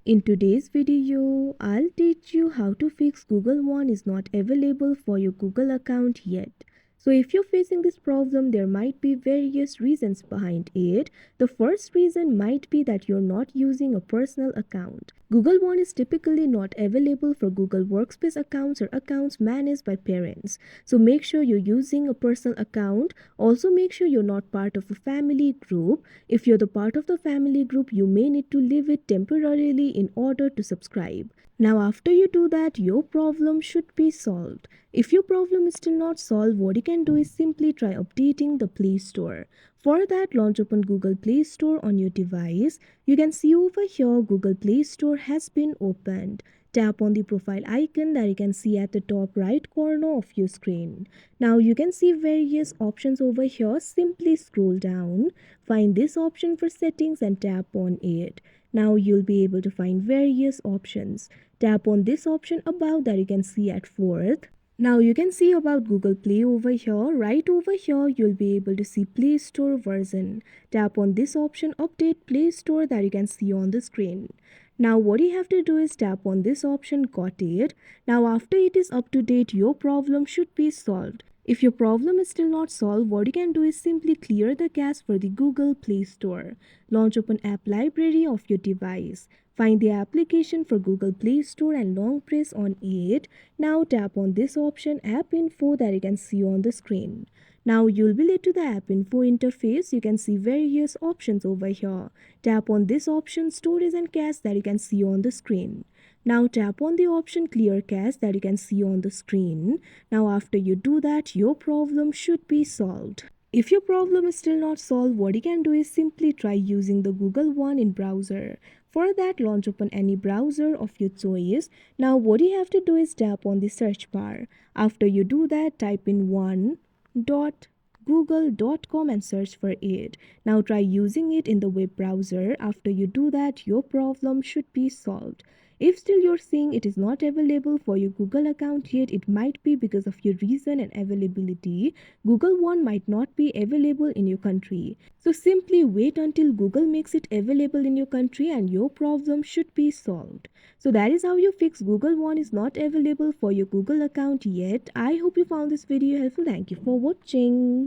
In today's video, I'll teach you how to fix Google One is not available for your Google account yet. So if you're facing this problem, there might be various reasons behind it. The first reason might be that you're not using a personal account. Google One is typically not available for Google Workspace accounts or accounts managed by parents. So make sure you're using a personal account. Also make sure you're not part of a family group. If you're the part of the family group, you may need to leave it temporarily in order to subscribe. Now after you do that, your problem should be solved. If your problem is still not solved, what you can do is simply try updating the Play Store. For that, launch open Google Play Store on your device. You can see over here Google Play Store has been opened. Tap on the profile icon that you can see at the top right corner of your screen. Now you can see various options over here. Simply scroll down, find this option for settings and tap on it. Now you'll be able to find various options. Tap on this option above that you can see at fourth. Now you can see about Google Play over here. Right over here you'll be able to see Play Store version. Tap on this option update Play Store that you can see on the screen. Now what you have to do is tap on this option, got it. Now after it is up to date, your problem should be solved. If your problem is still not solved, what you can do is simply clear the cache for the Google Play Store. Launch open app library of your device. Find the application for Google Play Store and long press on it. Now tap on this option app info that you can see on the screen. Now you'll be led to the app info interface. You can see various options over here. Tap on this option storage and cache that you can see on the screen. Now tap on the option clear cache that you can see on the screen. Now after you do that, your problem should be solved. If your problem is still not solved, what you can do is simply try using the Google One in browser. For that, launch open any browser of your choice. Now what you have to do is tap on the search bar. After you do that, type in one.google.com and search for it. Now try using it in the web browser. After you do that, your problem should be solved. If still you're seeing it is not available for your Google account yet, it might be because of your reason and availability. Google One might not be available in your country. So simply wait until Google makes it available in your country and your problem should be solved. So that is how you fix Google One is not available for your Google account yet. I hope you found this video helpful. Thank you for watching.